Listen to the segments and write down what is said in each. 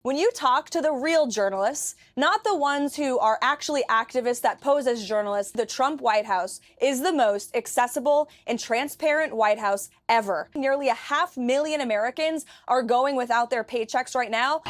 When you talk to the real journalists, not the ones who are actually activists that pose as journalists, the Trump White House is the most accessible and transparent White House ever. Nearly 500,000 Americans are going without their paychecks right now.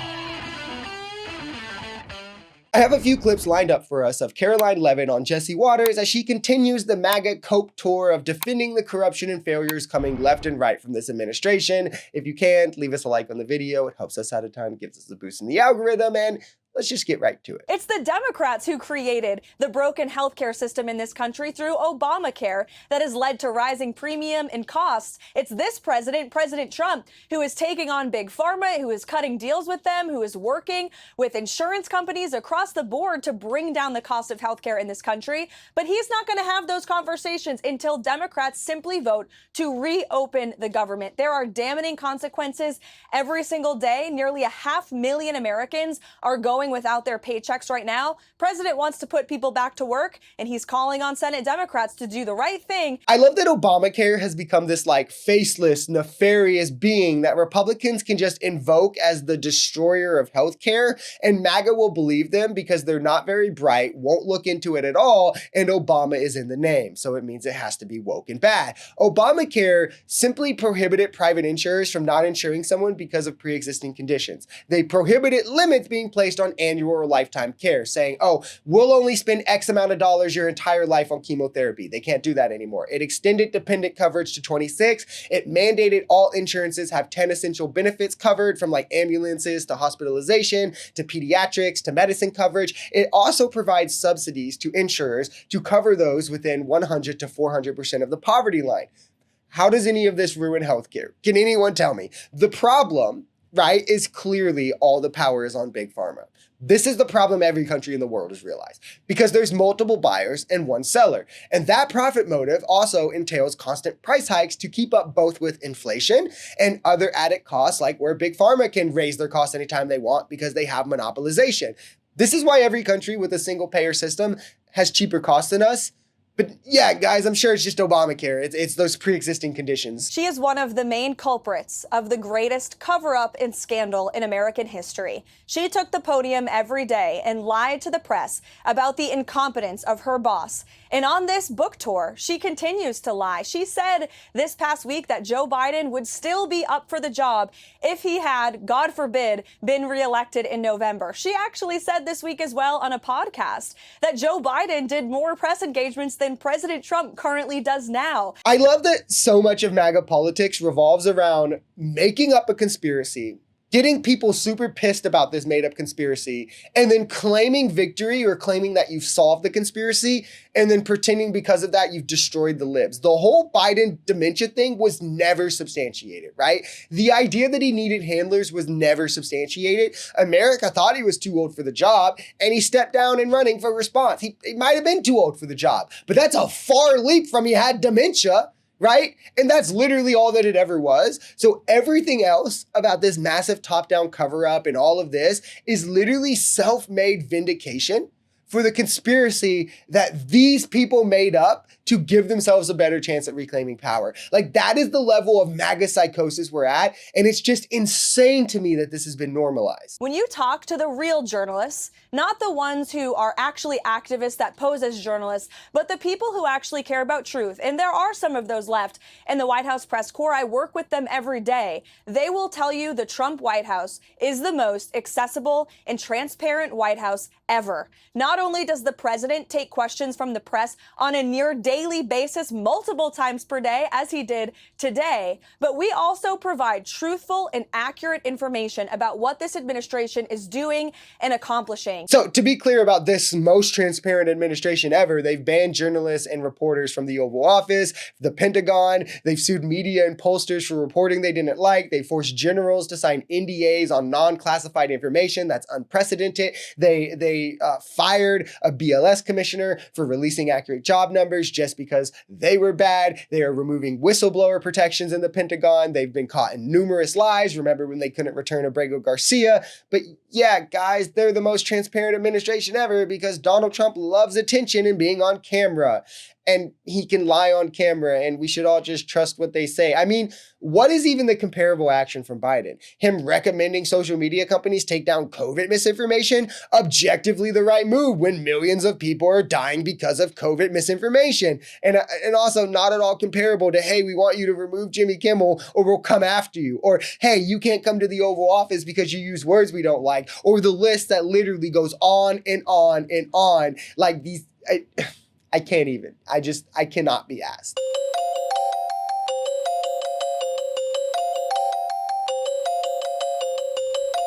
I have a few clips lined up for us of Karoline Leavitt on Jesse Watters as she continues the MAGA Cope tour of defending the corruption and failures coming left and right from this administration. If you can, leave us a like on the video. It helps us out a ton, gives us a boost in the algorithm, and let's just get right to it. It's the Democrats who created the broken healthcare system in this country through Obamacare that has led to rising premium and costs. It's this president, President Trump, who is taking on big pharma, who is cutting deals with them, who is working with insurance companies across the board to bring down the cost of healthcare in this country. But he's not going to have those conversations until Democrats simply vote to reopen the government. There are damning consequences every single day. Nearly 500,000 Americans are going without their paychecks right now. President wants to put people back to work, and he's calling on Senate Democrats to do the right thing. I love that Obamacare has become this faceless, nefarious being that Republicans can just invoke as the destroyer of healthcare, and MAGA will believe them because they're not very bright, won't look into it at all, and Obama is in the name, so it means it has to be woke and bad. Obamacare simply prohibited private insurers from not insuring someone because of pre-existing conditions. They prohibited limits being placed on annual or lifetime care, saying, oh, we'll only spend X amount of dollars your entire life on chemotherapy. They can't do that anymore. It extended dependent coverage to 26. It mandated all insurances have 10 essential benefits covered, from ambulances to hospitalization to pediatrics to medicine coverage. It also provides subsidies to insurers to cover those within 100 to 400% of the poverty line. How does any of this ruin healthcare? Can anyone tell me? The problem, right, is clearly all the power is on big pharma. This is the problem every country in the world has realized, because there's multiple buyers and one seller. And that profit motive also entails constant price hikes to keep up both with inflation and other added costs, like where big pharma can raise their costs anytime they want because they have monopolization. This is why every country with a single payer system has cheaper costs than us. But yeah, guys, I'm sure it's just Obamacare. It's those pre-existing conditions. She is one of the main culprits of the greatest cover-up and scandal in American history. She took the podium every day and lied to the press about the incompetence of her boss. And on this book tour, she continues to lie. She said this past week that Joe Biden would still be up for the job if he had, God forbid, been reelected in November. She actually said this week as well on a podcast that Joe Biden did more press engagements than President Trump currently does now. I love that so much of MAGA politics revolves around making up a conspiracy, getting people super pissed about this made up conspiracy, and then claiming victory or claiming that you've solved the conspiracy, and then pretending because of that you've destroyed the libs. The whole Biden dementia thing was never substantiated, right? The idea that he needed handlers was never substantiated. America thought he was too old for the job, and he stepped down and running for response. He might have been too old for the job, but that's a far leap from he had dementia. Right? And that's literally all that it ever was. So everything else about this massive top-down cover-up and all of this is literally self-made vindication for the conspiracy that these people made up to give themselves a better chance at reclaiming power. That is the level of MAGA psychosis we're at, and it's just insane to me that this has been normalized. When you talk to the real journalists, not the ones who are actually activists that pose as journalists, but the people who actually care about truth, and there are some of those left in the White House press corps. I work with them every day. They will tell you the Trump White House is the most accessible and transparent White House ever. Not only does the president take questions from the press on a near daily basis, multiple times per day, as he did today, but we also provide truthful and accurate information about what this administration is doing and accomplishing. So to be clear about this most transparent administration ever, they've banned journalists and reporters from the Oval Office, the Pentagon. They've sued media and pollsters for reporting they didn't like. They forced generals to sign NDAs on non-classified information. That's unprecedented. They fired a BLS commissioner for releasing accurate job numbers just because they were bad. They are removing whistleblower protections in the Pentagon. They've been caught in numerous lies. Remember when they couldn't return Abrego Garcia? But yeah, guys, they're the most transparent administration ever because Donald Trump loves attention and being on camera. and he can lie on camera and we should all just trust what they say. I mean, what is even the comparable action from Biden? Him recommending social media companies take down COVID misinformation? Objectively the right move when millions of people are dying because of COVID misinformation. And also not at all comparable to, hey, we want you to remove Jimmy Kimmel or we'll come after you. Or, hey, you can't come to the Oval Office because you use words we don't like. Or the list that literally goes on and on and on. Like these... I can't even. I cannot be asked.